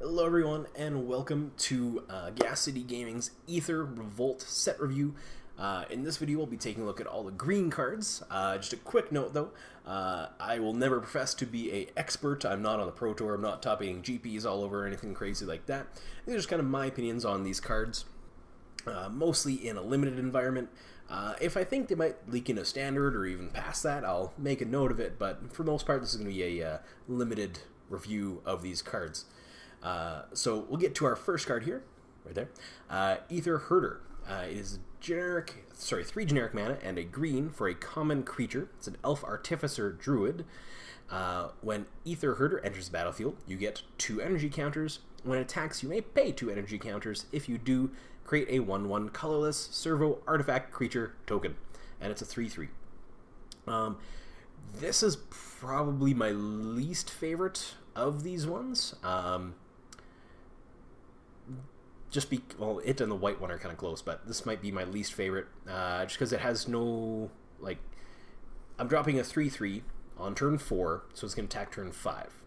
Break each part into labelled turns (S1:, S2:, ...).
S1: Hello everyone and welcome to Gas City Gaming's Aether Revolt set review. In this video we'll be taking a look at all the green cards. Just a quick note though, I will never profess to be an expert. I'm not on the Pro Tour, I'm not topping GPs all over or anything crazy like that. These are just kind of my opinions on these cards, mostly in a limited environment. If I think they might leak into standard or even past that, I'll make a note of it, but for the most part this is going to be a limited review of these cards. So we'll get to our first card here, right there. Aether Herder. It is generic, 3 generic mana and a green for a common creature. It's an Elf Artificer Druid. When Aether Herder enters the battlefield, you get 2 energy counters. When it attacks, you may pay 2 energy counters. If you do, create a 1/1 colorless servo artifact creature token, and it's a 3/3. This is probably my least favorite of these ones. Well, it and the white one are kind of close, but this might be my least favorite, just because it has no, like, I'm dropping a 3/3 on turn 4, so it's going to attack turn 5.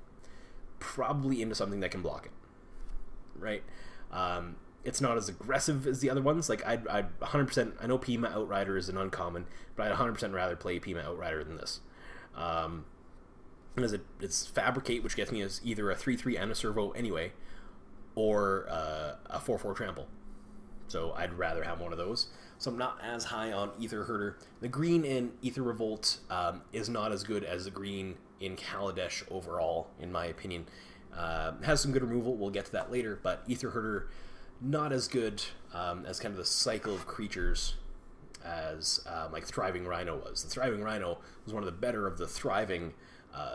S1: Probably into something that can block it, right? It's not as aggressive as the other ones. Like, I'd 100%, I know Peema Outrider is an uncommon, but I'd 100% rather play Peema Outrider than this. It's Fabricate, which gets me as either a 3/3 and a servo anyway, or a 4/4 trample. So I'd rather have one of those. So I'm not as high on Aether Herder. The green in Aether Revolt is not as good as the green in Kaladesh overall, in my opinion. Has some good removal, we'll get to that later, but Aether Herder not as good as kind of the cycle of creatures as like Thriving Rhino was. The Thriving Rhino was one of the better of the Thriving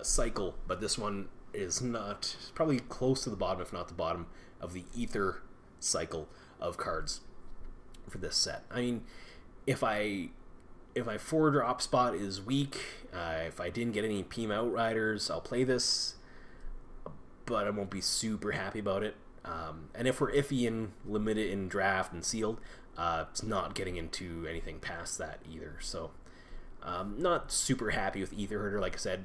S1: cycle, but this one is not, probably close to the bottom, if not the bottom, of the Aether cycle of cards for this set. I mean, if my 4-drop spot is weak, if I didn't get any Peema Outriders, I'll play this, but I won't be super happy about it. And if we're iffy and limited in draft and sealed, it's not getting into anything past that either. So, not super happy with Aether Herder. Like I said,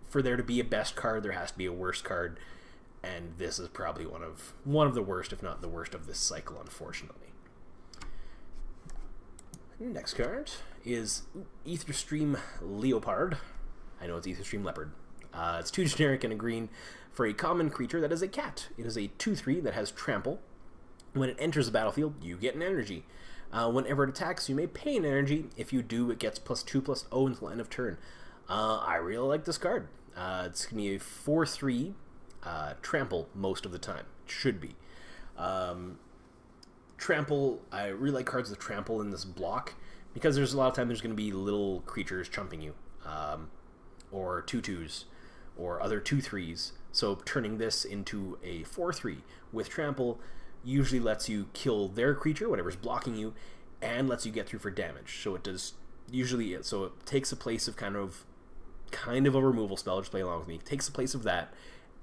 S1: for there to be a best card, there has to be a worst card, and this is probably one of the worst, if not the worst, of this cycle, unfortunately. Next card is Aetherstream Leopard. I know it's Aetherstream Leopard. It's 2 generic and a green for a common creature that is a cat. It is a 2/3 that has trample. When it enters the battlefield, you get an energy. Whenever it attacks, you may pay an energy. If you do, it gets +2/+0 until end of turn. I really like this card. It's going to be a 4/3 trample most of the time. It should be. Trample, I really like cards with trample in this block, because there's a lot of time there's going to be little creatures chumping you, or 2/2s, or other 2/3s. So turning this into a 4/3 with trample usually lets you kill their creature, whatever's blocking you, and lets you get through for damage. So it does usually, so it takes a place of kind of a removal spell. Just play along with me. It takes the place of that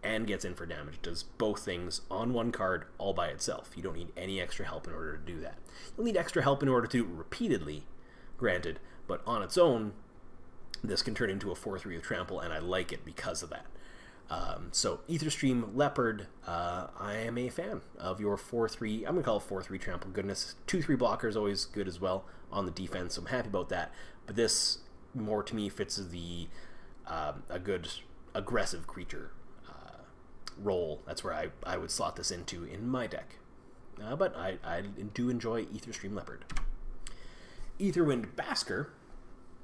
S1: and gets in for damage. It does both things on one card all by itself. You don't need any extra help in order to do that. You'll need extra help in order to do it repeatedly, granted, but on its own, this can turn into a 4/3 with trample, and I like it because of that. So Aetherstream Leopard, I am a fan of your 4/3, I'm going to call it 4/3 trample goodness. 2/3 blocker is always good as well on the defense, so I'm happy about that. But this, more to me, fits the a good aggressive creature role. That's where I would slot this into in my deck. But I do enjoy Aetherstream Leopard. Aetherwind Basker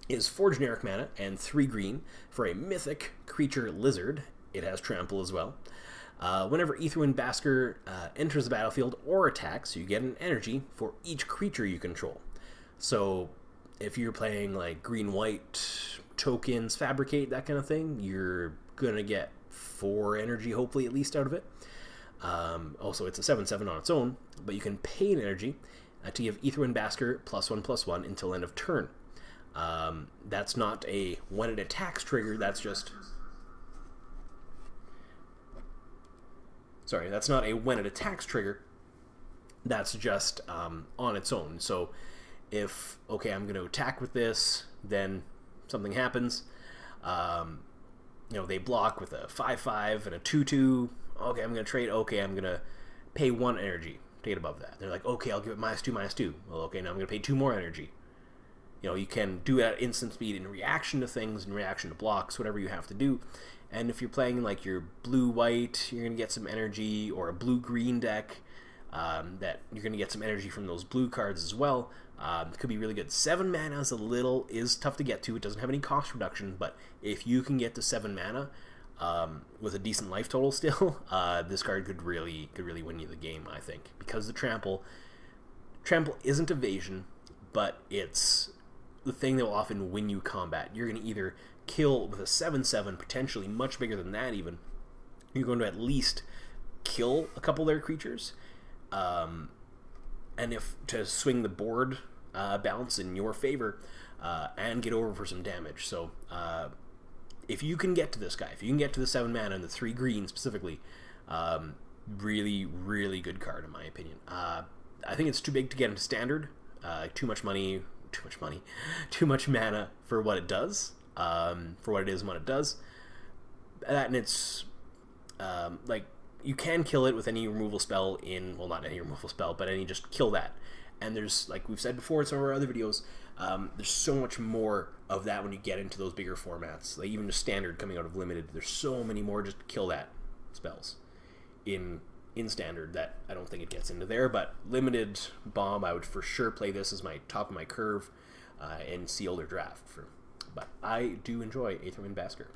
S1: is 4 generic mana and 3 green for a mythic creature lizard. It has trample as well. Whenever Aetherwind Basker enters the battlefield or attacks, you get an energy for each creature you control. So if you're playing like green-white tokens, Fabricate, that kind of thing, you're gonna get 4 energy, hopefully, at least, out of it. Also, it's a 7/7 on its own, but you can pay an energy to give Aetherwind Basker +1/+1 until end of turn. That's not a when it attacks trigger, that's just... Sorry, that's not a when it attacks trigger, that's just on its own. So if, okay, I'm going to attack with this, then something happens, you know, they block with a 5/5 and a 2/2 okay, I'm going to trade, okay, I'm going to pay 1 energy to get above that. They're like, okay, I'll give it -2, -2. Well, okay, now I'm going to pay 2 more energy. You know, you can do it at instant speed in reaction to things, in reaction to blocks, whatever you have to do. And if you're playing like your blue-white, you're going to get some energy, or a blue-green deck, that you're going to get some energy from those blue cards as well. It could be really good. 7 mana is tough to get to. It doesn't have any cost reduction, but if you can get to 7 mana with a decent life total still, this card could really win you the game, I think. Because the trample isn't evasion, but it's the thing that will often win you combat. You're going to either kill with a 7/7, potentially much bigger than that even. You're going to at least kill a couple of their creatures, and if to swing the board balance in your favor, and get over for some damage. So if you can get to this guy, if you can get to the 7 mana and the 3 green specifically, really good card in my opinion. I think it's too big to get into standard. Too much mana for what it does, for what it is and what it does. That, and it's like, you can kill it with any removal spell in, well, not any removal spell, but any, just kill that. And there's, like we've said before in some of our other videos, there's so much more of that when you get into those bigger formats. Like even just standard coming out of limited, there's so many more just kill that spells in standard that I don't think it gets into there. But limited bomb, I would for sure play this as my top of my curve in sealed or draft. But I do enjoy Aetherwind Basker.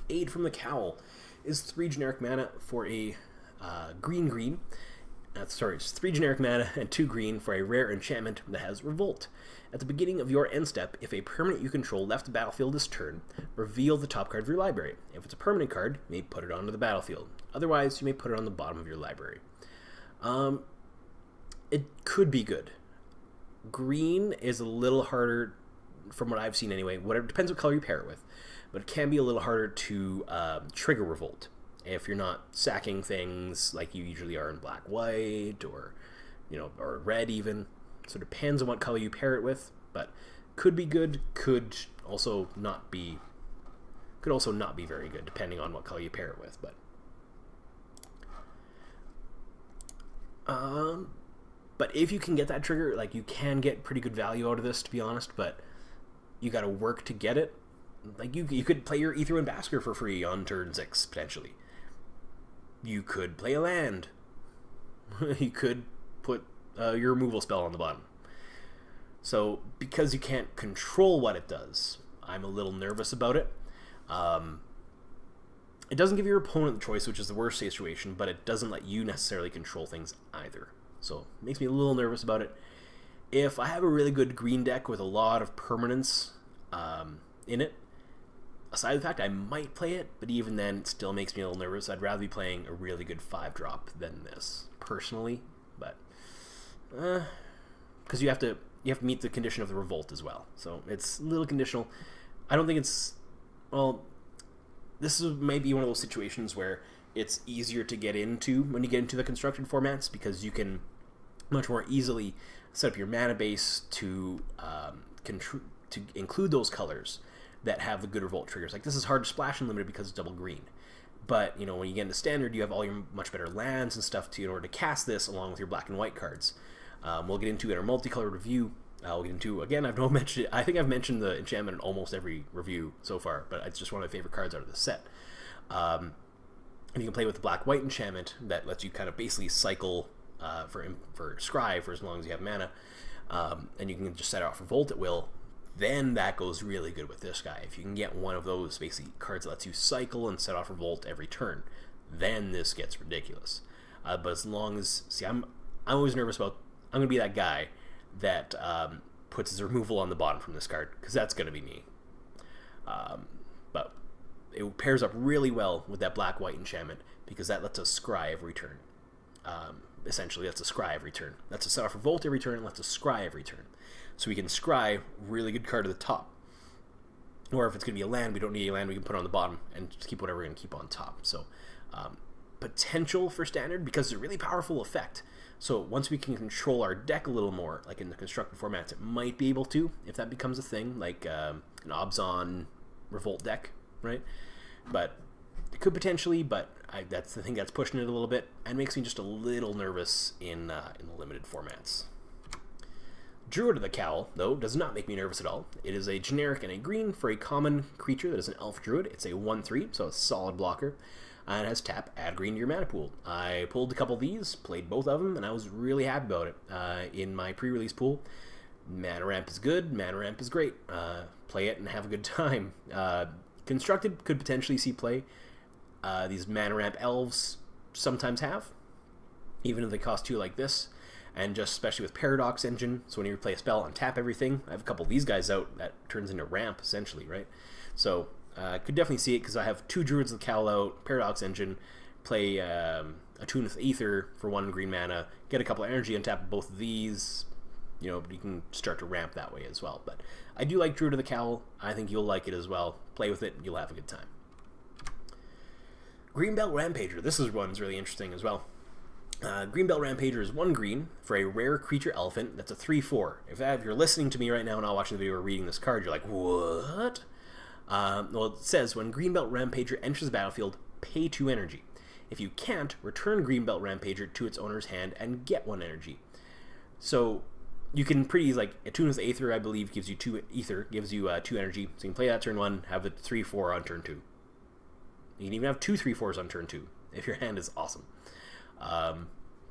S1: Aid from the Cowl is 3 generic mana for a green. Sorry, it's 3 generic mana and 2 green for a rare enchantment that has Revolt. At the beginning of your end step, if a permanent you control left the battlefield this turn, reveal the top card of your library. If it's a permanent card, you may put it onto the battlefield. Otherwise, you may put it on the bottom of your library. It could be good. Green is a little harder, from what I've seen anyway. Whatever, depends what color you pair it with, but it can be a little harder to trigger Revolt if you're not sacking things like you usually are in black-white, or or red even. So it depends on what color you pair it with, but could be good, could also not be very good depending on what color you pair it with. But if you can get that trigger, like, you can get pretty good value out of this, to be honest, but you got to work to get it. Like, you could play your Aetherwind Basker for free on turn 6 potentially. You could play a land. You could put your removal spell on the bottom. So because you can't control what it does, I'm a little nervous about it. It doesn't give your opponent the choice, which is the worst situation, but it doesn't let you necessarily control things either. So it makes me a little nervous about it. If I have a really good green deck with a lot of permanence in it, aside from the fact I might play it, but even then it still makes me a little nervous. I'd rather be playing a really good 5-drop than this, personally. But because you have to meet the condition of the Revolt as well, so it's a little conditional. I don't think it's, well, this is maybe one of those situations where it's easier to get into when you get into the constructed formats, because you can much more easily set up your mana base to include those colors that have the good Revolt triggers. Like, this is hard to splash in limited because it's double green, but when you get into standard, you have all your much better lands and stuff in order to cast this along with your black and white cards. We'll get into it in our multicolored review. We'll get into, again, I've not mentioned it. I think I've mentioned the enchantment in almost every review so far, but it's just one of my favorite cards out of the set. And you can play with the black-white enchantment that lets you kind of basically cycle for Scry for as long as you have mana, and you can just set off Revolt at will. Then that goes really good with this guy. If you can get one of those basically cards that lets you cycle and set off Revolt every turn, then this gets ridiculous. But as long as, see, I'm always nervous about, I'm going to be that guy that puts his removal on the bottom from this card, because that's going to be me. But it pairs up really well with that black-white enchantment, because that lets us scry every turn. Essentially, that's a scry every turn. That's a set off Revolt every turn, lets us scry every turn. So we can scry, really good card at the top. Or if it's going to be a land, we don't need a land, we can put it on the bottom and just keep whatever we're going to keep on top. So potential for standard, because it's a really powerful effect. So once we can control our deck a little more, like in the constructed formats, it might be able to, if that becomes a thing, like an Obsolescence Revolt deck, right? But it could potentially, but That's the thing that's pushing it a little bit and makes me just a little nervous in the limited formats. Druid of the Cowl, though, does not make me nervous at all. It is a generic and a green for a common creature that is an elf druid. It's a 1/3, so a solid blocker. And it has tap, add green to your mana pool. I pulled a couple of these, played both of them, and I was really happy about it. In my pre-release pool, mana ramp is good, mana ramp is great. Play it and have a good time. Constructed could potentially see play. These mana ramp elves sometimes have, even if they cost 2 like this. And just especially with Paradox Engine, so when you play a spell, untap everything. I have a couple of these guys out that turns into ramp, essentially, right? So, I could definitely see it, because I have 2 Druids of the Cowl out, Paradox Engine, play Attune with Aether for 1 green mana, get a couple of energy, untap both of these. You know, you can start to ramp that way as well. But I do like Druid of the Cowl. I think you'll like it as well. Play with it, you'll have a good time. Greenbelt Rampager. This one's really interesting as well. Greenbelt Rampager is 1 green for a rare creature elephant. That's a 3/4. If you're listening to me right now and not watching the video or reading this card, you're like, what? Well, it says, when Greenbelt Rampager enters the battlefield, pay 2 energy. If you can't, return Greenbelt Rampager to its owner's hand and get 1 energy. So you can pretty easily, like, Attune with Aether, I believe, gives you 2 Ether, gives you 2 energy. So you can play that turn 1, have it 3/4 on turn 2. You can even have 2 3/4s on turn 2 if your hand is awesome.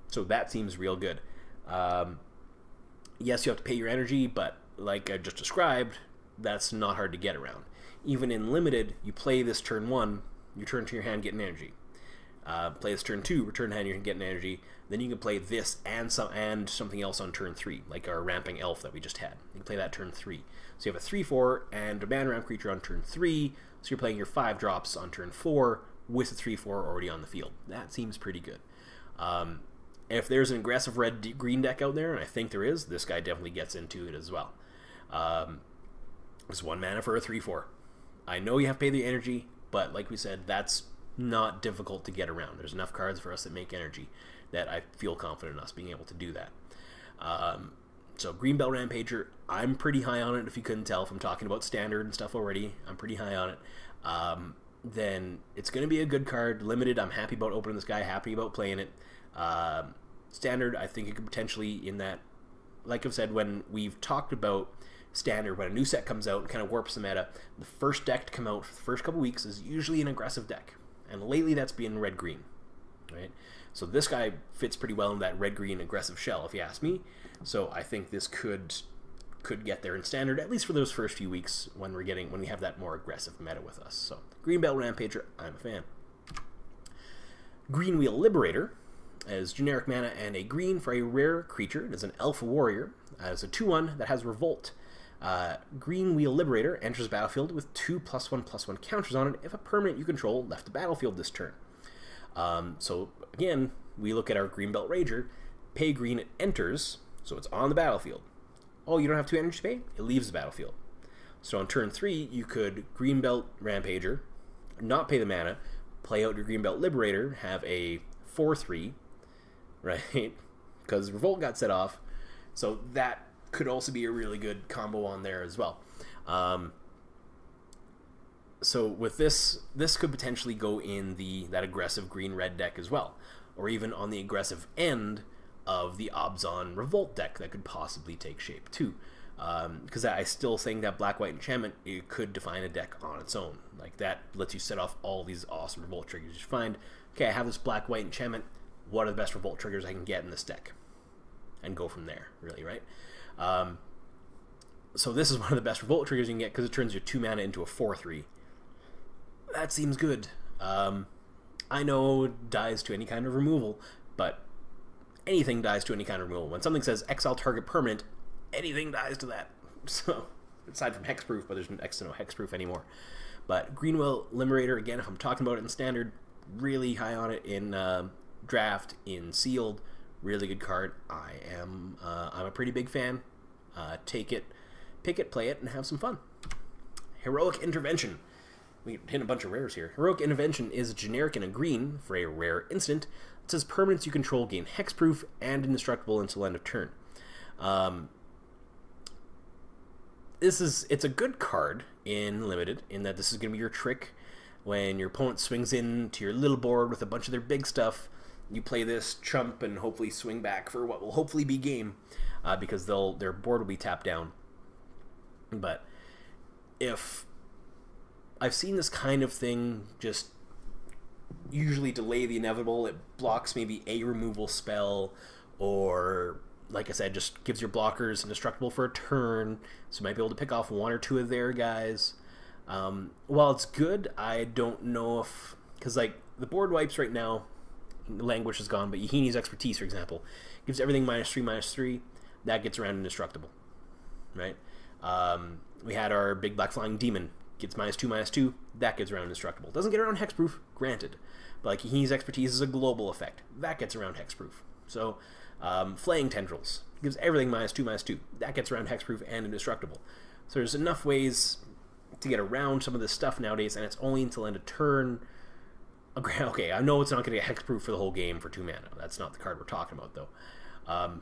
S1: So that seems real good. Yes, you have to pay your energy, but like I just described, that's not hard to get around. Even in limited, you play this turn 1, you turn to your hand, get an energy. Play this turn 2, return hand, you can get an energy. Then you can play this and something else on turn 3, like our ramping elf that we just had. You can play that turn 3. So you have a 3/4 and a mana ramp creature on turn 3, so you're playing your 5 drops on turn 4 with a 3/4 already on the field. That seems pretty good. If there's an aggressive red-green deck out there, and I think there is, this guy definitely gets into it as well. It's 1 mana for a 3/4. I know you have to pay the energy, but like we said, that's not difficult to get around. There's enough cards for us that make energy that I feel confident in us being able to do that. So Greenbelt Rampager, I'm pretty high on it. If you couldn't tell from talking about standard and stuff already, I'm pretty high on it. Then it's going to be a good card. Limited, I'm happy about opening this guy, happy about playing it. Standard, I think it could potentially, in that, like I've said, when we've talked about standard, when a new set comes out and kind of warps the meta, the first deck to come out for the first couple weeks is usually an aggressive deck. And lately that's been red-green, right? So this guy fits pretty well in that red-green aggressive shell, if you ask me. So I think this could get there in standard, at least for those first few weeks when we have that more aggressive meta with us. So Greenbelt Rampager, I'm a fan. Greenwheel Liberator as generic mana and a green for a rare creature. It is an elf warrior. It's a 2/1 that has Revolt. Greenwheel Liberator enters the battlefield with 2 +1/+1 counters on it if a permanent you control left the battlefield this turn. So again, we look at our Greenbelt Rager. Pay green, it enters, so it's on the battlefield. Oh, you don't have 2 energy to pay? It leaves the battlefield. So on turn 3, you could Greenbelt Rampager, not pay the mana, play out your Greenbelt Liberator, have a 4/3, right? Because Revolt got set off, so that could also be a really good combo on there as well. So with this could potentially go in that aggressive green-red deck as well, or even on the aggressive end of the Obsolescence Revolt deck that could possibly take shape too. Because I still think that black-white enchantment, it could define a deck on its own. Like, that lets you set off all these awesome Revolt triggers. You find, okay, I have this black-white enchantment, what are the best Revolt triggers I can get in this deck? And go from there, really, right? So this is one of the best Revolt triggers you can get because it turns your 2 mana into a 4/3. That seems good. I know it dies to any kind of removal, but anything dies to any kind of removal. When something says exile target permanent, anything dies to that. So, aside from hexproof, but there's next to no hexproof anymore. But Greenwheel Liberator, again, if I'm talking about it in standard, really high on it in draft, in sealed, really good card. I'm a pretty big fan. Take it, pick it, play it, and have some fun. Heroic Intervention. We hit a bunch of rares here. Heroic Intervention is generic and a green for a rare instant. It says permanents you control gain hexproof and indestructible until end of turn. It's a good card in limited, in that this is going to be your trick. when your opponent swings in to your little board with a bunch of their big stuff, you play this chump and hopefully swing back for what will hopefully be game, because their board will be tapped down. But if I've seen this kind of thing just usually delay the inevitable, it blocks maybe a removal spell, or like I said, just gives your blockers indestructible for a turn, so you might be able to pick off one or two of their guys. While it's good, I don't know if, because like the board wipes right now, Languish is gone, but Yahini's Expertise, for example, gives everything -3/-3. That gets around indestructible, right? We had our big black flying demon, gets -2/-2. That gets around indestructible. Doesn't get around hexproof, granted, but like Yahini's Expertise is a global effect. That gets around hexproof. So Flaying Tendrils gives everything -2/-2. That gets around hexproof and indestructible. So there's enough ways to get around some of this stuff nowadays, and it's only until end of turn. Okay, I know it's not going to get hexproof for the whole game for 2 mana. That's not the card we're talking about, though.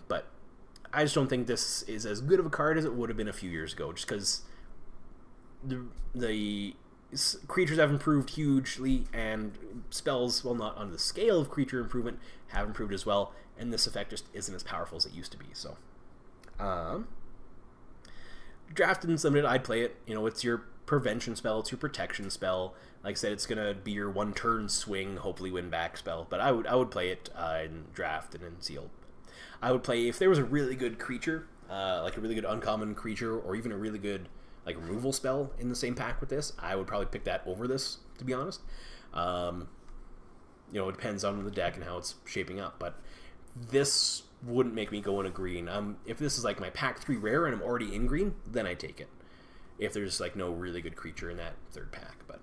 S1: But I just don't think this is as good of a card as it would have been a few years ago, just because the creatures have improved hugely, and spells, while not on the scale of creature improvement, have improved as well, and this effect just isn't as powerful as it used to be. So, drafted and limited, I'd play it. You know, it's your prevention spell, it's your protection spell. Like I said, it's gonna be your 1-turn swing, hopefully win back spell. But I would play it in draft and in sealed. I would play if there was a really good creature, like a really good uncommon creature, or even a really good like removal spell in the same pack with this. I would probably pick that over this, to be honest. You know, it depends on the deck and how it's shaping up, but this wouldn't make me go in a green. If this is like my pack 3 rare and I'm already in green, then I take it. If there's like no really good creature in that third pack. But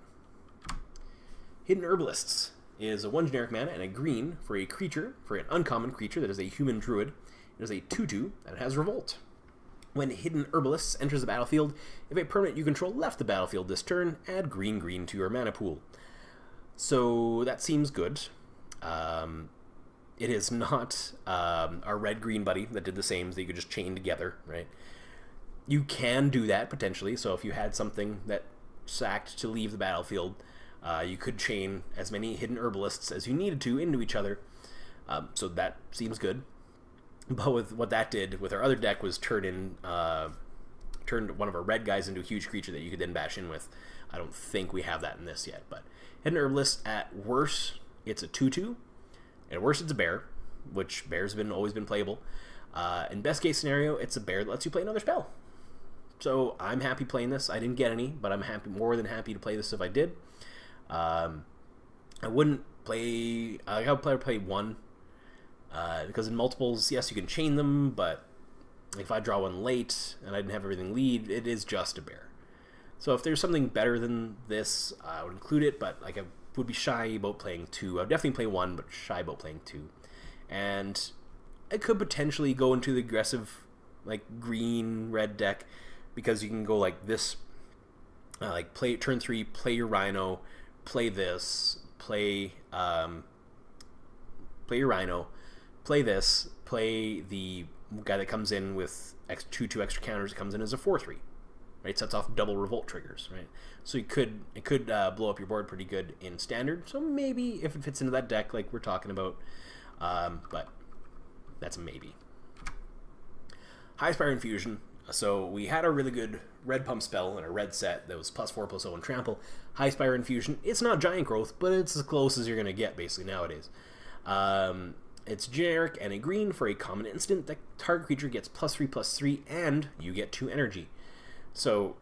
S1: Hidden Herbalists is a 1 generic mana and a green for a creature, for an uncommon creature that is a human druid. It is a 2/2 and it has Revolt. When Hidden Herbalists enters the battlefield, if a permanent you control left the battlefield this turn, add green to your mana pool. So that seems good. It is not our red-green buddy that did the same, that you could just chain together, right? You can do that, potentially, so if you had something that sacked to leave the battlefield, you could chain as many Hidden Herbalists as you needed to into each other, so that seems good. But with what that did with our other deck was turned one of our red guys into a huge creature that you could then bash in with. I don't think we have that in this yet, but Hidden Herbalist, at worst, it's a 2/2. At worst, it's a bear, which bears have always been playable. In best case scenario, it's a bear that lets you play another spell. So I'm happy playing this. I didn't get any, but I'm more than happy to play this if I did. I wouldn't play... I would play 1. Because in multiples, yes, you can chain them, but if I draw one late and I didn't have everything lead, it is just a bear. So if there's something better than this, I would include it, but like I would be shy about playing 2. I would definitely play 1, but shy about playing 2. And I could potentially go into the aggressive, like, green-red deck, because you can go like this, like play turn 3, play your Rhino, play this, play your Rhino, play this, play the guy that comes in with 2 extra counters. It comes in as a 4/3, right? Sets off double Revolt triggers, right? So it could blow up your board pretty good in Standard. So maybe if it fits into that deck, like we're talking about, but that's a maybe. Hishspire Infusion. So we had a really good red pump spell in a red set that was +4/+0 and trample. Hishspire Infusion. It's not giant growth, but it's as close as you're gonna get basically nowadays. It's generic and a green for a common instant. The target creature gets +3/+3, and you get 2 energy. So,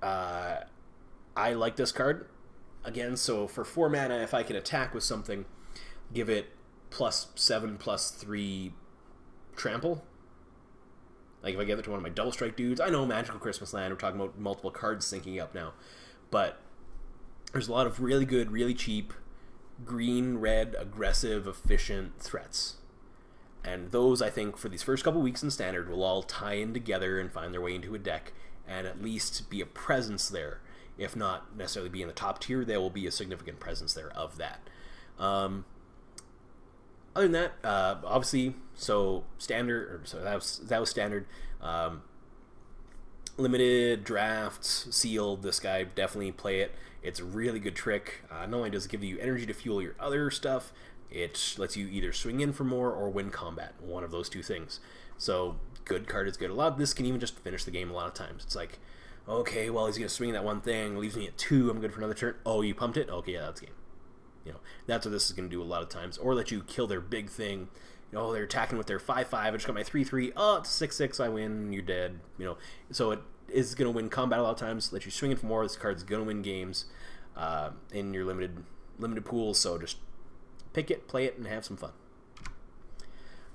S1: I like this card. Again, so for 4 mana, if I can attack with something, give it +7/+3 trample. Like if I give it to one of my double strike dudes. I know Magical Christmas Land, we're talking about multiple cards syncing up now. But there's a lot of really good, really cheap, green, red, aggressive, efficient threats. And those, I think, for these first couple weeks in Standard, will all tie in together and find their way into a deck, and at least be a presence there. If not necessarily be in the top tier, there will be a significant presence there of that. Other than that, obviously, so Standard, that was Standard. limited, drafts, sealed, this guy, definitely play it. It's a really good trick. Not only does it give you energy to fuel your other stuff, it lets you either swing in for more or win combat, one of those two things. So, good card is good. A lot of this can even just finish the game a lot of times. It's like, okay, well, he's going to swing that one thing, leaves me at 2, I'm good for another turn. Oh, you pumped it? Okay, yeah, that's game. You know, that's what this is going to do a lot of times. Or let you kill their big thing. You know, they're attacking with their 5-5, I just got my 3-3, oh, it's 6-6, I win, you're dead. You know, so it is going to win combat a lot of times, let you swing in for more. This card's going to win games in your limited pools, so just pick it, play it, and have some fun.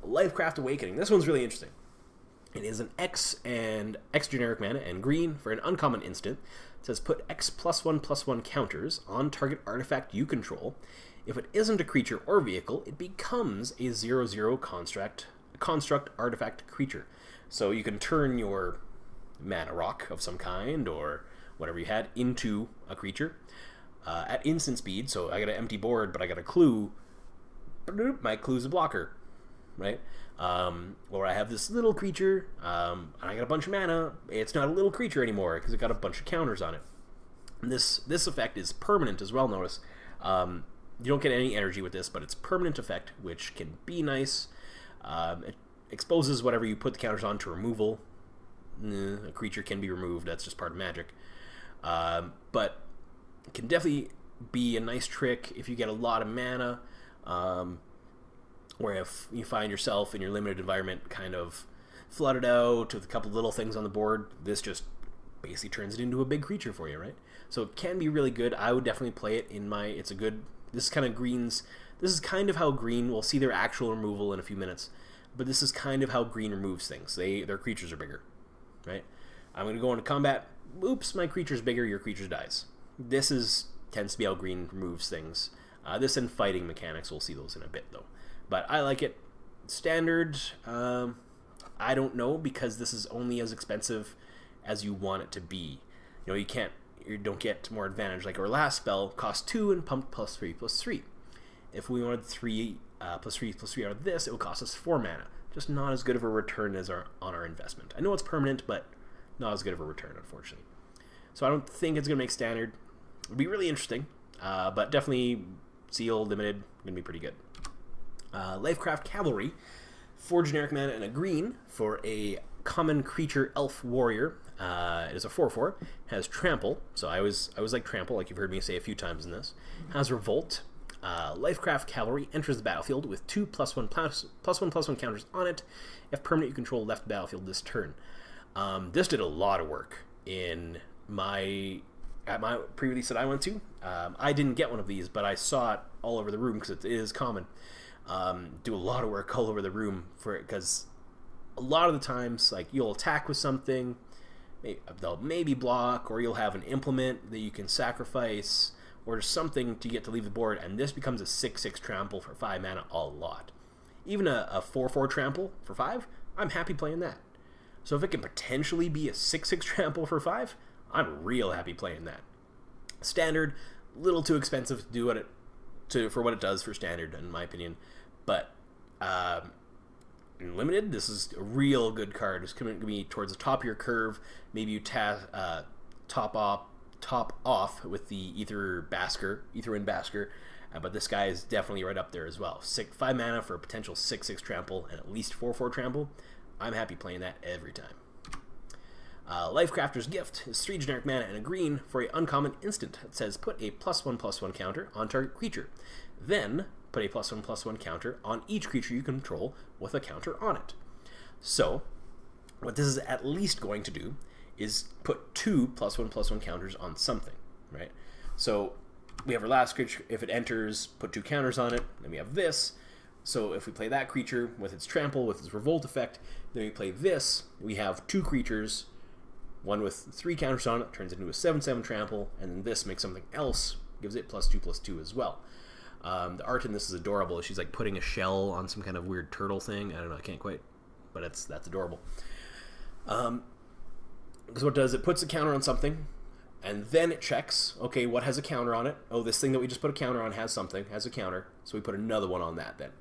S1: Lifecraft Awakening. This one's really interesting. It is an X and X generic mana and green for an uncommon instant. It says put X +1/+1 counters on target artifact you control. If it isn't a creature or vehicle, it becomes a 0/0 construct artifact creature. So you can turn your mana rock of some kind or whatever you had into a creature at instant speed. So I got an empty board, but I got a clue. My clue's a blocker, right? Or I have this little creature, and I got a bunch of mana. It's not a little creature anymore because it got a bunch of counters on it. And this effect is permanent as well, notice. You don't get any energy with this, but it's permanent effect, which can be nice. It exposes whatever you put the counters on to removal. A creature can be removed, that's just part of Magic. But it can definitely be a nice trick if you get a lot of mana, or if you find yourself in your limited environment kind of flooded out with a couple little things on the board. This just basically turns it into a big creature for you, right? So it can be really good. I would definitely play it in my... It's a good... This is kind of Green's... This is kind of how Green... We'll see their actual removal in a few minutes. But this is kind of how Green removes things. Their creatures are bigger, right? I'm going to go into combat. Oops, my creature's bigger, your creature dies. This tends to be how Green removes things. This and fighting mechanics, we'll see those in a bit, though. But I like it. Standard, I don't know, because this is only as expensive as you want it to be. You know, you don't get more advantage. Like our last spell cost 2 and pumped +3/+3. If we wanted 3 +3/+3 out of this, it would cost us 4 mana. Just not as good of a return as on our investment. I know it's permanent, but not as good of a return, unfortunately. So I don't think it's going to make standard. It'll be really interesting, but definitely sealed, limited, going to be pretty good. Lifecraft Cavalry, 4 generic mana and a green for a common creature elf warrior. It is a 4/4, has trample, so I always like trample, like you've heard me say a few times in this. Has revolt. Lifecraft Cavalry enters the battlefield with 2 +1/+1 counters on it. If permanent you control left the battlefield this turn. This did a lot of work at my pre-release that I went to. I didn't get one of these, but I saw it all over the room because it is common. Do a lot of work all over the room for it, because a lot of the times, like, you'll attack with something, they'll maybe block, or you'll have an implement that you can sacrifice, or something to get to leave the board, and this becomes a 6/6 trample for 5 mana a lot. Even a 4/4 trample for 5, I'm happy playing that. So if it can potentially be a 6/6 trample for 5, I'm real happy playing that. Standard, a little too expensive to do for what it does for standard, in my opinion. But in limited, this is a real good card. It's going to be towards the top of your curve. Maybe you top off with the Aetherwind Basker. But this guy is definitely right up there as well. 5 mana for a potential 6/6 trample and at least 4/4 trample. I'm happy playing that every time. Lifecrafter's Gift is 3 generic mana and a green for an uncommon instant. It says put a +1/+1 counter on target creature. Then put a +1/+1 counter on each creature you control with a counter on it. So what this is at least going to do is put 2 +1/+1 counters on something, right? So we have our last creature. If it enters, put 2 counters on it. Then we have this. So if we play that creature with its trample, with its revolt effect, then we play this, we have 2 creatures, one with 3 counters on it, turns into a 7/7 trample, and then this makes something else, gives it +2/+2 as well. The art in this is adorable. She's like putting a shell on some kind of weird turtle thing. I don't know, I can't quite, but that's adorable. Because what it does, it puts a counter on something, and then it checks, okay, what has a counter on it? Oh, this thing that we just put a counter on has a counter, so we put another one on that then.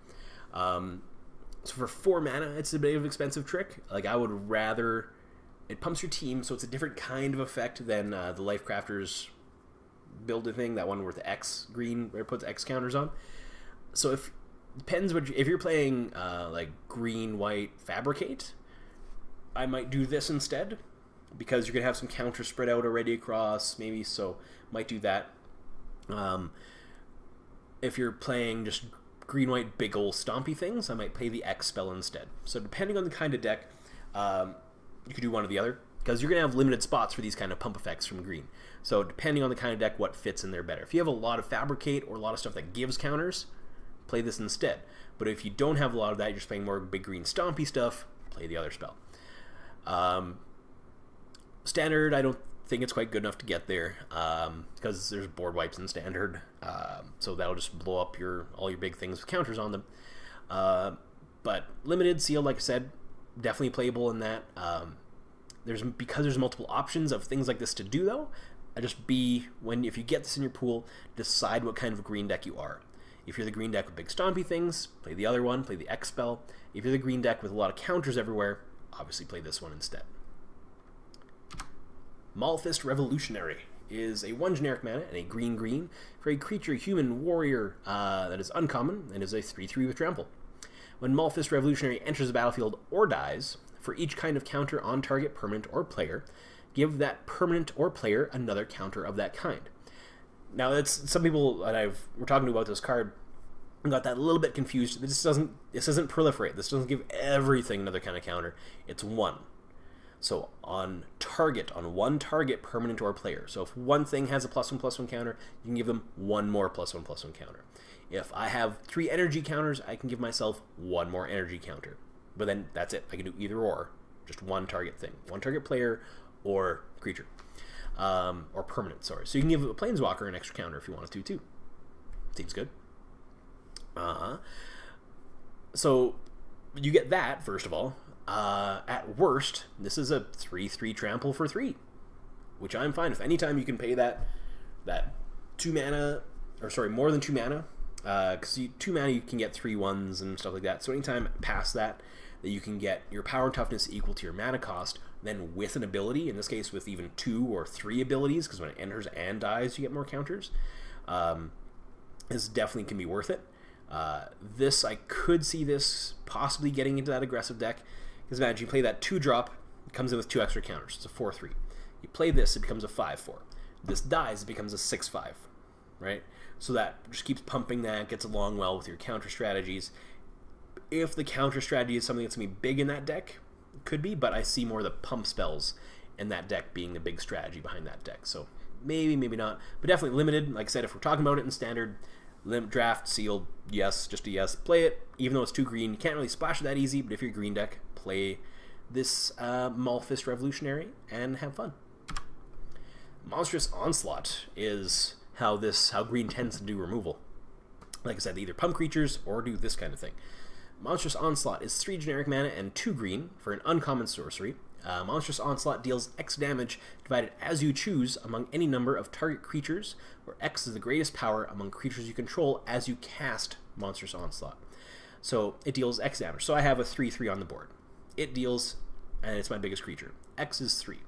S1: So for 4 mana, it's a bit of an expensive trick. Like, I would rather it pumps your team, so it's a different kind of effect than the Lifecrafters builder thing, that one with the X green, where it puts X counters on. So if you're playing like green, white, fabricate, I might do this instead, because you're gonna have some counters spread out already across, maybe, so might do that. If you're playing just green, white, big ol' stompy things, I might play the X spell instead. So depending on the kind of deck, you could do one or the other, because you're gonna have limited spots for these kind of pump effects from green. So depending on the kind of deck, what fits in there better. If you have a lot of fabricate or a lot of stuff that gives counters, play this instead. But if you don't have a lot of that, you're just playing more big green stompy stuff, play the other spell. Standard, I don't think it's quite good enough to get there, because there's board wipes in Standard, so that'll just blow up all your big things with counters on them. But limited, sealed, like I said, definitely playable in that. Because there's multiple options of things like this to do, though, if you get this in your pool, decide what kind of a green deck you are. If you're the green deck with big stompy things, play the other one, play the X spell. If you're the green deck with a lot of counters everywhere, obviously play this one instead. Maulfist Revolutionary is a 1 generic mana and a green for a creature, human, warrior that is uncommon and is a 3/3 with trample. When Maulfist Revolutionary enters the battlefield or dies, for each kind of counter on target permanent or player, give that permanent or player another counter of that kind. Now, that's some people that we're talking to about this card got that a little bit confused. This doesn't proliferate. This doesn't give everything another kind of counter. It's one. So on one target, permanent or player. So if one thing has a +1/+1 counter, you can give them one more +1/+1 counter. If I have 3 energy counters, I can give myself one more energy counter. But then that's it. I can do either or. Just one target thing. One target player or creature. Or permanent, sorry. So you can give a Planeswalker an extra counter if you wanted to, too. Seems good. So you get that, first of all. At worst, this is a 3/3 trample for 3, which I'm fine with. Anytime you can pay that 2 mana, or sorry, more than 2 mana, because 2 mana you can get 3/1s and stuff like that. So anytime past that you can get your power and toughness equal to your mana cost, then with an ability, in this case with even 2 or 3 abilities, because when it enters and dies you get more counters, this definitely can be worth it. I could see this possibly getting into that aggressive deck, because imagine you play that 2-drop, it comes in with 2 extra counters, it's a 4/3. You play this, it becomes a 5/4. This dies, it becomes a 6/5, right? So that just keeps pumping that, gets along well with your counter strategies. If the counter strategy is something that's going to be big in that deck, it could be, but I see more of the pump spells in that deck being the big strategy behind that deck. So maybe, maybe not, but definitely limited. Like I said, if we're talking about it in Standard, draft, sealed, yes, just a yes. Play it, even though it's 2 green. You can't really splash it that easy, but if you're a green deck, play this Maulfist Revolutionary and have fun. Monstrous Onslaught is how green tends to do removal. Like I said, they either pump creatures or do this kind of thing. Monstrous Onslaught is 3 generic mana and 2 green for an uncommon sorcery. Monstrous Onslaught deals X damage divided as you choose among any number of target creatures, where X is the greatest power among creatures you control as you cast Monstrous Onslaught. So it deals X damage. So I have a 3/3 on the board. It deals, and it's my biggest creature. X is 3,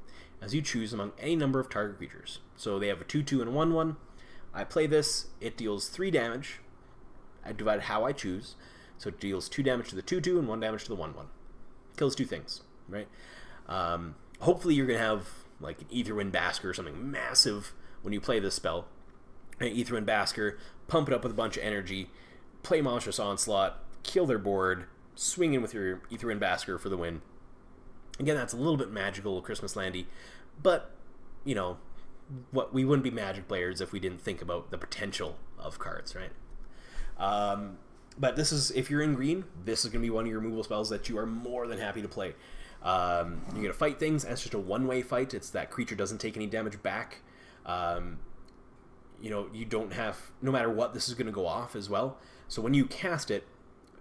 S1: as you choose among any number of target creatures. So they have a 2/2 and a 1/1. I play this, it deals 3 damage. I divide how I choose. So it deals 2 damage to the 2/2 and 1 damage to the 1/1. Kills 2 things, right? Hopefully you're going to have like an Aetherwind Basker or something massive when you play this spell. An Aetherwind Basker, pump it up with a bunch of energy, play Monstrous Onslaught, kill their board, swing in with your Aetherwind Basker for the win. Again, that's a little bit magical, Christmas landy, but, you know, we wouldn't be Magic players if we didn't think about the potential of cards, right? But this is, if you're in green, this is going to be one of your removal spells that you are more than happy to play. You're going to fight things, and it's just a one-way fight. It's that creature doesn't take any damage back. You know, you don't have, no matter what, this is going to go off as well. So when you cast it,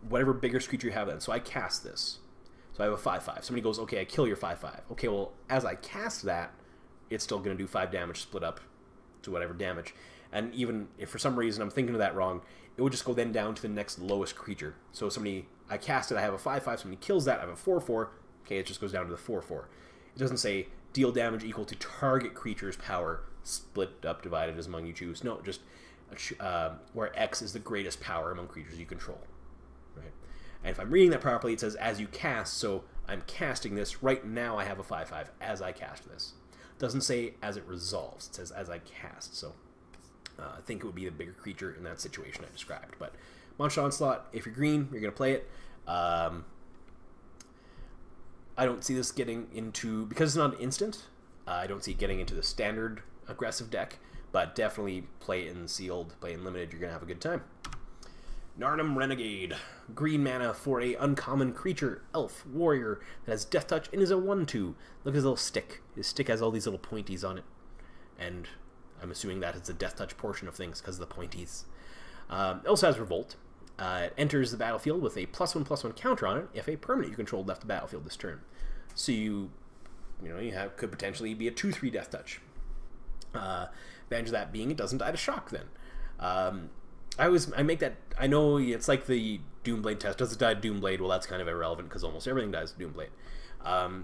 S1: whatever biggest creature you have then, so I cast this. So I have a 5/5. Somebody goes, okay, I kill your 5/5. Okay, well, as I cast that, it's still going to do 5 damage split up to whatever damage. And even if for some reason I'm thinking of that wrong, it would just go then down to the next lowest creature. So I cast it, I have a 5/5, somebody kills that, I have a 4/4, okay, it just goes down to the 4/4. It doesn't say deal damage equal to target creature's power, split up, divided as among you choose. No, just where X is the greatest power among creatures you control. Right? And if I'm reading that properly, it says as you cast, so I'm casting this. Right now I have a 5/5 as I cast this. It doesn't say as it resolves. It says as I cast. So I think it would be the bigger creature in that situation I described. But Monstrous Onslaught, if you're green, you're going to play it. I don't see this getting into, because it's not an instant, I don't see it getting into the standard aggressive deck, but definitely play it in sealed, play in limited, you're going to have a good time. Namnam Renegade, green mana for a uncommon creature, elf, warrior, that has Death Touch and is a 1/2. Look at his little stick. His stick has all these little pointies on it, and I'm assuming that it's the Death Touch portion of things because of the pointies. It also has Revolt. It enters the battlefield with a +1/+1 counter on it if a permanent you controlled left the battlefield this turn. So you could potentially be a 2/3 Death Touch. Advantage of that being it doesn't die to shock then. I make that, I know it's like the Doomblade test. Does it die to Doomblade? Well, that's kind of irrelevant because almost everything dies to Doomblade.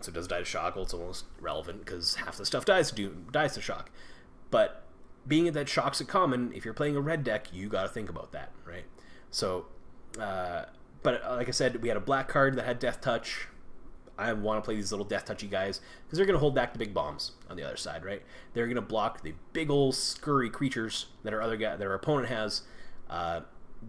S1: So does it die to shock? Well, it's almost relevant because half the stuff dies to shock. But being that shock's a common, if you're playing a red deck, you got to think about that, right? So, but like I said, we had a black card that had Death Touch. I want to play these little Death Touchy guys because they're going to hold back the big bombs on the other side, right? They're going to block the big old scurry creatures that our opponent has,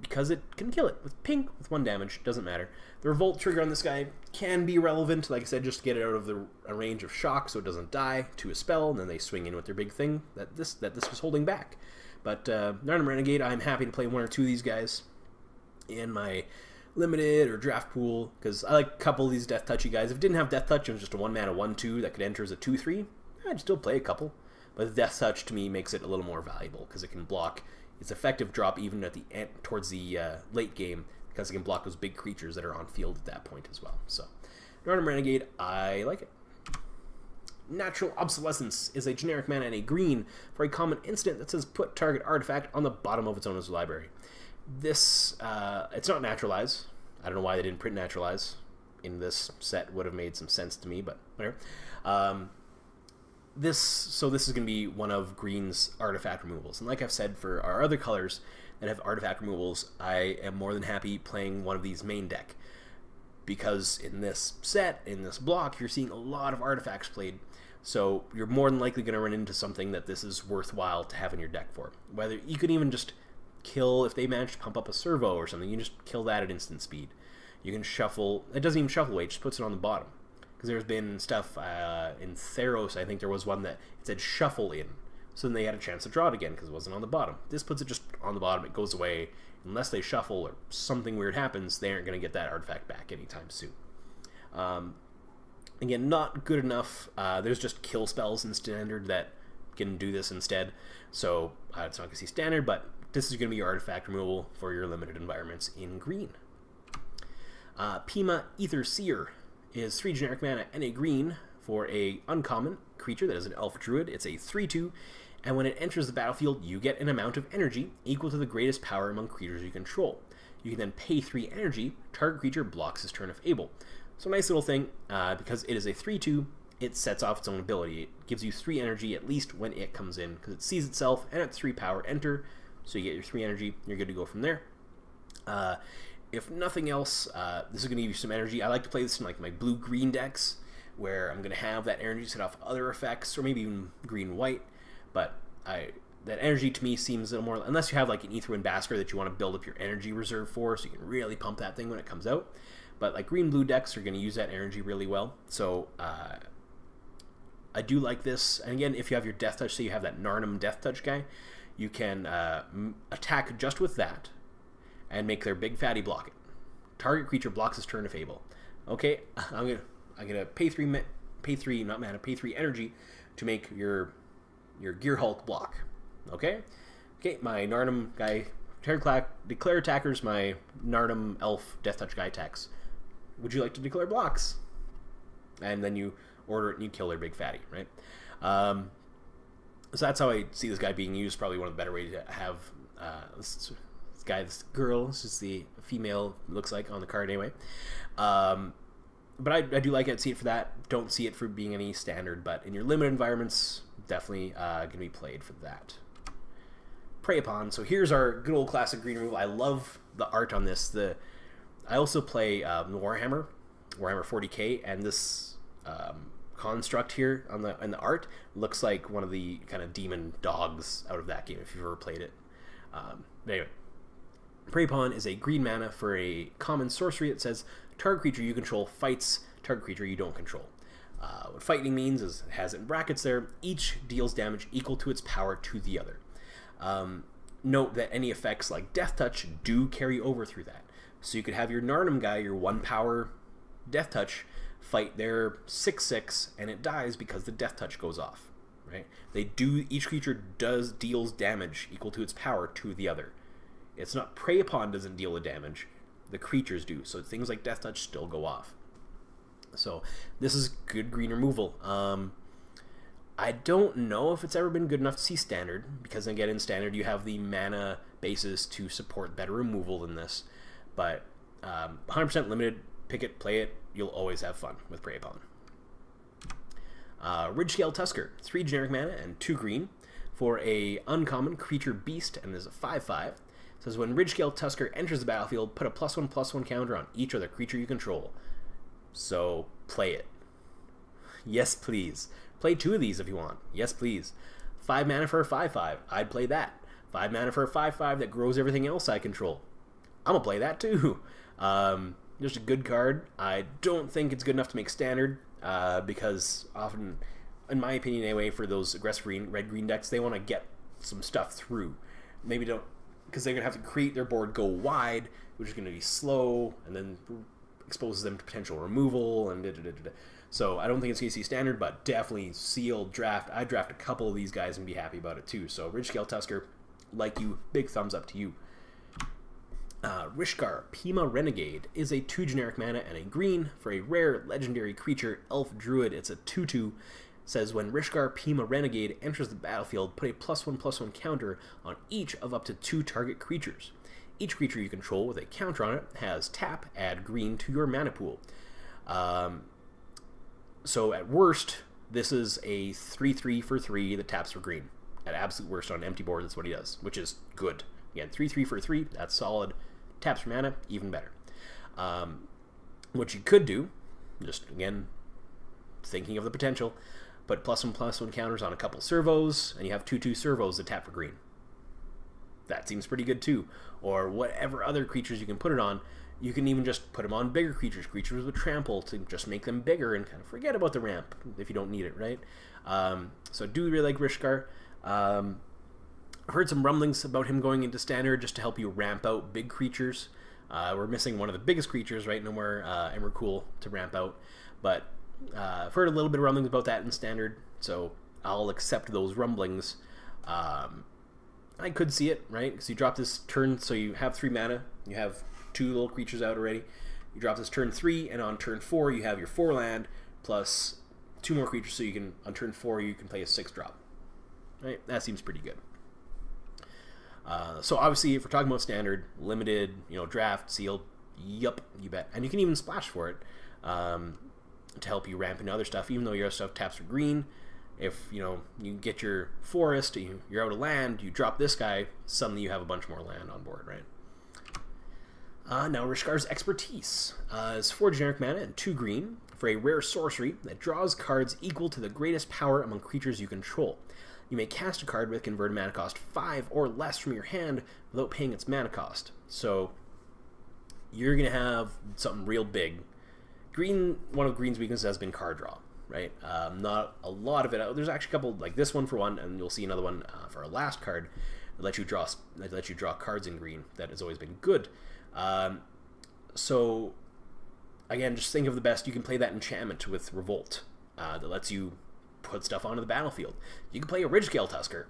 S1: because it can kill it with pink with 1 damage. Doesn't matter. The Revolt trigger on this guy can be relevant, like I said, just to get it out of a range of shock so it doesn't die to a spell, and then they swing in with their big thing that this was holding back. But Namnam Renegade, I'm happy to play 1 or 2 of these guys in my limited or draft pool because I like a couple of these Death Touchy guys. If it didn't have Death Touch, it was just a 1 mana 1/2 that could enter as a 2/3. I'd still play a couple, but the Death Touch to me makes it a little more valuable because it can block its effective drop even at the end, towards the late game, because it can block those big creatures that are on field at that point as well. So Namnam Renegade, I like it. Natural Obsolescence is a generic mana and a green for a common instant that says put target artifact on the bottom of its owner's library. This, it's not naturalize. I don't know why they didn't print naturalize in this set. Would have made some sense to me, but whatever. This is going to be one of green's artifact removals. And like I've said for our other colors that have artifact removals, I am more than happy playing one of these main deck. Because in this set, in this block, you're seeing a lot of artifacts played. So you're more than likely going to run into something that this is worthwhile to have in your deck for. Whether you could even just kill, if they manage to pump up a servo or something, you can just kill that at instant speed. You can shuffle, it doesn't even shuffle away, it just puts it on the bottom. Because there's been stuff in Theros, I think there was one that it said shuffle in. So then they had a chance to draw it again because it wasn't on the bottom. This puts it just on the bottom, it goes away. Unless they shuffle or something weird happens, they aren't going to get that artifact back anytime soon. Again, not good enough. There's just kill spells in Standard that can do this instead. So it's not going to see Standard, but this is going to be your artifact removal for your limited environments in green. Peema Aether-Seer is 3 generic mana and a green for a uncommon creature that is an elf druid. It's a 3/2, and when it enters the battlefield, you get an amount of energy equal to the greatest power among creatures you control. You can then pay 3 energy. Target creature blocks his turn if able. So nice little thing, because it is a 3/2, it sets off its own ability. It gives you 3 energy at least when it comes in, because it sees itself, and at 3 power, enter, so you get your 3 energy, you're good to go from there. If nothing else, this is going to give you some energy. I like to play this in like my blue-green decks, where I'm going to have that energy set off other effects, or maybe even green-white, but that energy to me seems a little more, unless you have like an Aetherwind Basker that you want to build up your energy reserve for, so you can really pump that thing when it comes out. But like green-blue decks are going to use that energy really well, so I do like this. And again, if you have your Death Touch, say you have that Namnam Death Touch guy, you can attack just with that, and make their big fatty block it. Target creature blocks his turn if able. Okay, I'm gonna pay 3 energy to make your Gear Hulk block. Okay, my Namnam guy declare attackers. My Namnam Elf Death Touch guy attacks. Would you like to declare blocks? And then you order it and you kill their big fatty, right? So that's how I see this guy being used. Probably one of the better ways to have this girl. This is the female, looks like on the card anyway. but I do like it, see it for that. Don't see it for being any standard, but in your limited environments, definitely going to be played for that. Prey Upon. So here's our good old classic green removal. I love the art on this. I also play Warhammer 40k, and this construct here in the art looks like one of the kind of demon dogs out of that game, if you've ever played it. Anyway, Prey Upon is a green mana for a common sorcery. It says target creature you control fights target creature you don't control. What fighting means is, it has it in brackets there, each deals damage equal to its power to the other. Note that any effects like Death Touch do carry over through that. So you could have your Namnam guy, your 1 power Death Touch, fight their 6/6, and it dies because the Death Touch goes off. Right? Each creature deals damage equal to its power to the other. It's not Prey Upon doesn't deal the damage, the creatures do. So things like Death Touch still go off. So this is good green removal. I don't know if it's ever been good enough to see standard, because again, in standard you have the mana bases to support better removal than this. But 100% limited, pick it, play it, you'll always have fun with Prey Upon. Ridgescale Tusker, 3 generic mana and 2 green for a uncommon creature beast, and is a 5/5. Says when Ridgescale Tusker enters the battlefield, put a +1/+1 counter on each other creature you control. So play it. Yes, please. Play 2 of these if you want. Yes, please. 5 mana for a 5/5. I'd play that. 5 mana for a 5/5 that grows everything else I control. I'm gonna play that too. Just a good card. I don't think it's good enough to make standard, because often, in my opinion anyway, for those aggressive red-green decks, they want to get some stuff through. Maybe don't, because they're going to have to create their board go wide, which is going to be slow, and then exposes them to potential removal, and So I don't think it's going to see standard, but definitely sealed draft. I'd draft a couple of these guys and be happy about it too. So Ridgescale Tusker, like you, big thumbs up to you. Rishkar, Peema Renegade, is a 2 generic mana and a green for a rare legendary creature, Elf Druid. It's a 2/2. Says when Rishkar Peema Renegade enters the battlefield, put a +1/+1 counter on each of up to 2 target creatures. Each creature you control with a counter on it has tap, add green to your mana pool. So at worst, this is a 3/3 for 3 that taps for green. At absolute worst, on an empty board, that's what he does, which is good. Again, 3/3 for 3, that's solid. Taps for mana, even better. What you could do, just again, thinking of the potential, put +1/+1 counters on a couple servos, and you have 2/2 servos that tap for green. That seems pretty good too. Or whatever other creatures you can put it on. You can even just put them on bigger creatures with trample, to just make them bigger and kind of forget about the ramp if you don't need it, right? So I do really like Rishkar. I've heard some rumblings about him going into standard just to help you ramp out big creatures. We're missing one of the biggest creatures, right? Nowhere Emrakul to ramp out. But I've heard a little bit of rumblings about that in standard, so I'll accept those rumblings. I could see it, right? Because you drop this turn, so you have 3 mana, you have 2 little creatures out already. You drop this turn 3, and on turn 4 you have your 4 land plus 2 more creatures, so you can, on turn 4 you can play a 6-drop. Right? That seems pretty good. So obviously, if we're talking about standard, limited, draft, sealed, yup, you bet. And you can even splash for it to help you ramp into other stuff, even though your other stuff taps for green. If, you get your forest, you're out of land, you drop this guy, suddenly you have a bunch more land on board, right? Now, Rishkar's Expertise is 4 generic mana and 2 green for a rare sorcery that draws cards equal to the greatest power among creatures you control. You may cast a card with converted mana cost 5 or less from your hand without paying its mana cost. So you're going to have something real big. One of green's weaknesses has been card draw, right? Not a lot of it. There's actually a couple, like this one for one, and you'll see another one for our last card that lets you draw cards in green. That has always been good. So again, just think of the best. You can play that enchantment with Revolt that lets you put stuff onto the battlefield. You can play a Ridgescale Tusker.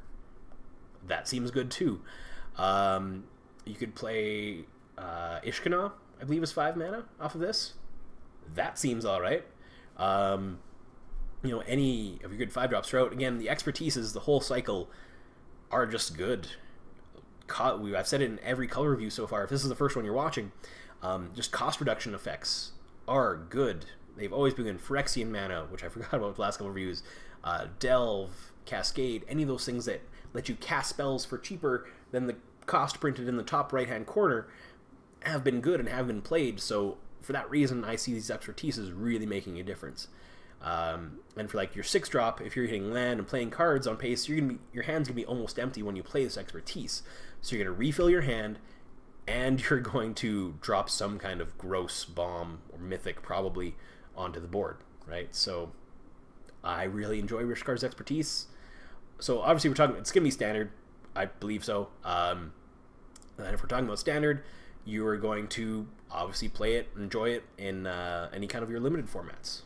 S1: That seems good too. You could play Ishkana, I believe is 5 mana off of this. That seems alright. Any of your good 5-drops throughout. Again, the expertises, the whole cycle, are just good. I've said it in every color review so far. If this is the first one you're watching, just cost reduction effects are good. They've always been good. Phyrexian mana, which I forgot about the last couple of reviews. Delve, Cascade, any of those things that let you cast spells for cheaper than the cost printed in the top right-hand corner have been good and have been played. So for that reason, I see these expertises really making a difference. And for like your 6-drop, if you're hitting land and playing cards on pace, your hand's gonna be almost empty when you play this expertise. So you're gonna refill your hand, and you're going to drop some kind of gross bomb or mythic probably onto the board, right? So I really enjoy Rishkar's expertise. So obviously it's gonna be standard, I believe so. And if we're talking about standard, you are going to obviously play it, enjoy it in any kind of your limited formats.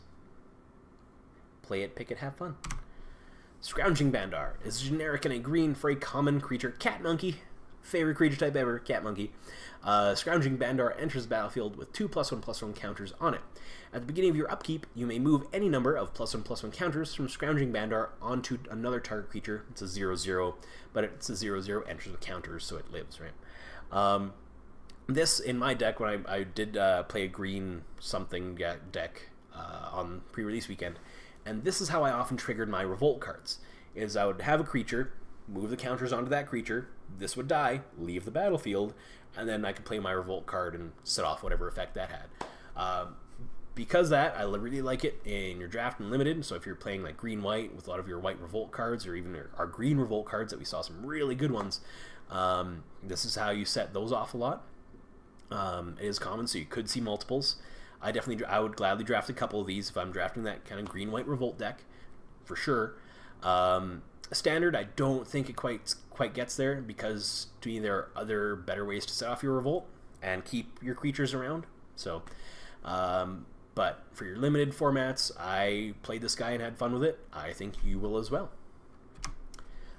S1: Play it, pick it, have fun. Scrounging Bandar is generic and a green for a common creature. Cat Monkey. Favorite creature type ever, Cat Monkey. Scrounging Bandar enters the battlefield with 2+1/+1 counters on it. At the beginning of your upkeep, you may move any number of +1/+1 counters from Scrounging Bandar onto another target creature. It's a 0/0, but it's a 0/0 enters with counters, so it lives, right? This, in my deck, when I did play a green something deck on pre-release weekend, and this is how I often triggered my Revolt cards, is I would have a creature, move the counters onto that creature, this would die, leave the battlefield, and then I could play my Revolt card and set off whatever effect that had. Because that, I really like it in your draft and limited, so if you're playing like green-white with a lot of your white Revolt cards, or even our green Revolt cards that we saw some really good ones, this is how you set those off a lot. It is common, so you could see multiples. I would gladly draft a couple of these if I'm drafting that kind of green-white Revolt deck, for sure. Standard, I don't think it quite gets there, because to me there are other better ways to set off your Revolt and keep your creatures around. So, but for your limited formats, I played this guy and had fun with it. I think you will as well.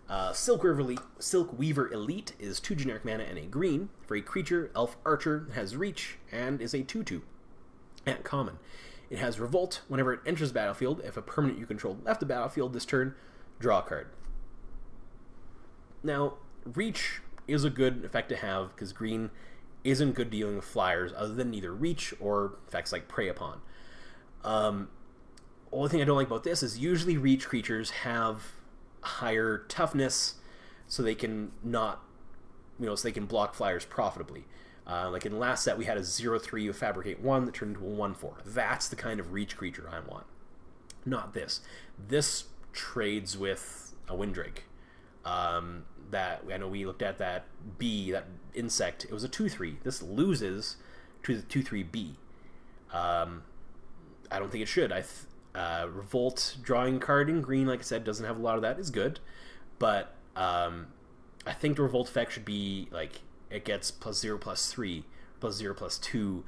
S1: Silkweaver Elite is 2 generic mana and a green for a creature, elf archer, has reach, and is a 2/2. And common. It has Revolt. Whenever it enters the battlefield, if a permanent you control left the battlefield this turn, draw a card. Now, Reach is a good effect to have, because green isn't good dealing with flyers other than either Reach or effects like Prey Upon. Only thing I don't like about this is usually Reach creatures have higher toughness, so they can not, so they can block flyers profitably. Like in the last set, we had a 0/3 of Fabricate 1 that turned into a 1/4. That's the kind of Reach creature I want. Not this. This trades with a Windrake. That I know we looked at that bee, that insect. It was a 2/3. This loses to the 2/3 bee. I don't think it should. Revolt drawing card in green, like I said, doesn't have a lot of that. Is good, but I think the Revolt effect should be like, it gets +0/+3, +0/+2,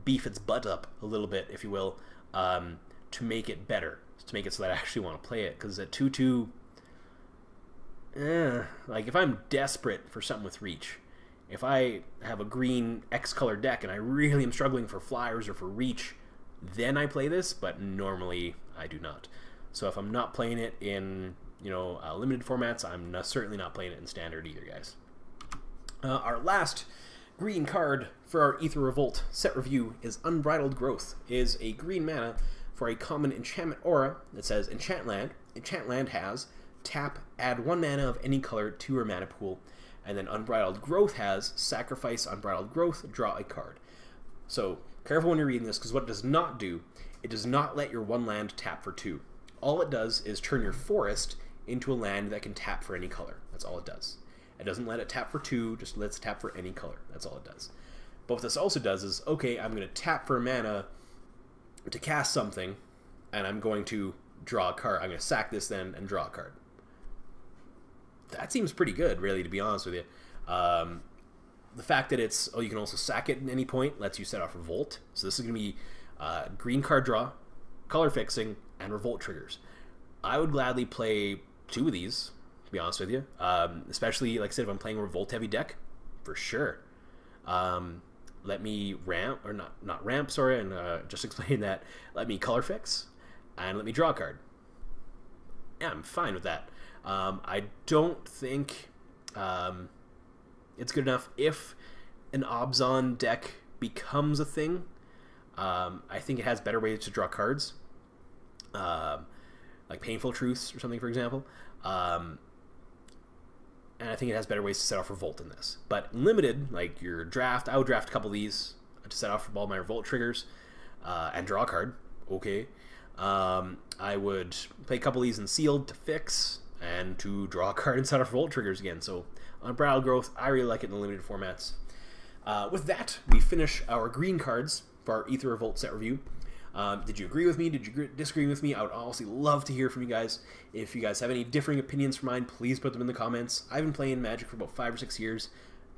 S1: beef its butt up a little bit, if you will, to make it better, to make it so that I actually want to play it. Because at 2/2, like if I'm desperate for something with Reach, if I have a green X color deck and I really am struggling for flyers or for Reach, then I play this, but normally I do not. So if I'm not playing it in, limited formats, I'm certainly not playing it in standard either, guys. Our last green card for our Aether Revolt set review is Unbridled Growth. It is a green mana for a common enchantment aura that says Enchant Land. Enchant Land has tap, add 1 mana of any color to your mana pool, and then Unbridled Growth has sacrifice Unbridled Growth, draw a card. So careful when you're reading this, because what it does not do, it does not let your 1 land tap for 2. All it does is turn your forest into a land that can tap for any color. That's all it does. It doesn't let it tap for 2, just lets it tap for any color. That's all it does. But what this also does is, okay, I'm going to tap for mana to cast something, and I'm going to draw a card. I'm going to sack this then and draw a card. That seems pretty good, really, to be honest with you. The fact that it's, you can also sack it at any point lets you set off Revolt. So this is going to be green card draw, color fixing, and Revolt triggers. I would gladly play 2 of these, to be honest with you. Especially, like I said, if I'm playing a Revolt heavy deck, for sure. Let me ramp, or not ramp, sorry, and just explain that. Let me color fix, and let me draw a card. Yeah, I'm fine with that. I don't think it's good enough if an Obzon deck becomes a thing. I think it has better ways to draw cards, like Painful Truths or something, for example. And I think it has better ways to set off Revolt in this. But limited, like your draft, I would draft a couple of these to set off all my Revolt triggers and draw a card. Okay. I would play a couple of these in Sealed to fix and to draw a card and set off Revolt triggers again. So Unbridled Growth, I really like it in the limited formats. With that, we finish our green cards for our Aether Revolt set review. Did you agree with me? Did you disagree with me? I would honestly love to hear from you guys. If you guys have any differing opinions from mine, please put them in the comments. I've been playing Magic for about 5 or 6 years,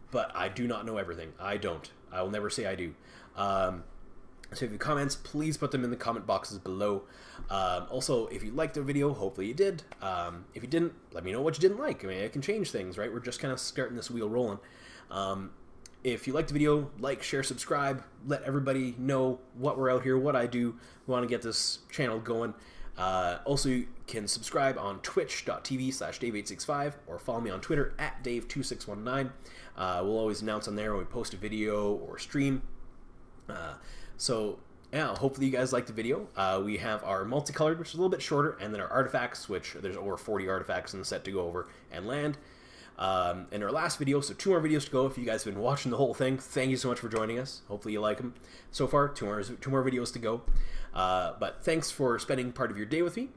S1: but I do not know everything. I don't. I will never say I do. So if you have comments, please put them in the comment boxes below. Also, if you liked the video, hopefully you did. If you didn't, let me know what you didn't like. I mean, I can change things, right? We're just kind of starting this wheel rolling. If you liked the video, like, share, subscribe. Let everybody know what we're out here, what I do. We want to get this channel going. Also, you can subscribe on twitch.tv/Dave865 or follow me on Twitter @Dave2619. We'll always announce on there when we post a video or stream. So, yeah, hopefully you guys liked the video. We have our multicolored, which is a little bit shorter, and then our artifacts, which there's over 40 artifacts in the set to go over and land. In our last video, so 2 more videos to go. If you guys have been watching the whole thing, thank you so much for joining us. Hopefully you like them. So far, 2 more videos to go. But thanks for spending part of your day with me.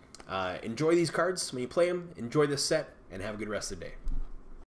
S1: Enjoy these cards when you play them. Enjoy this set, and have a good rest of the day.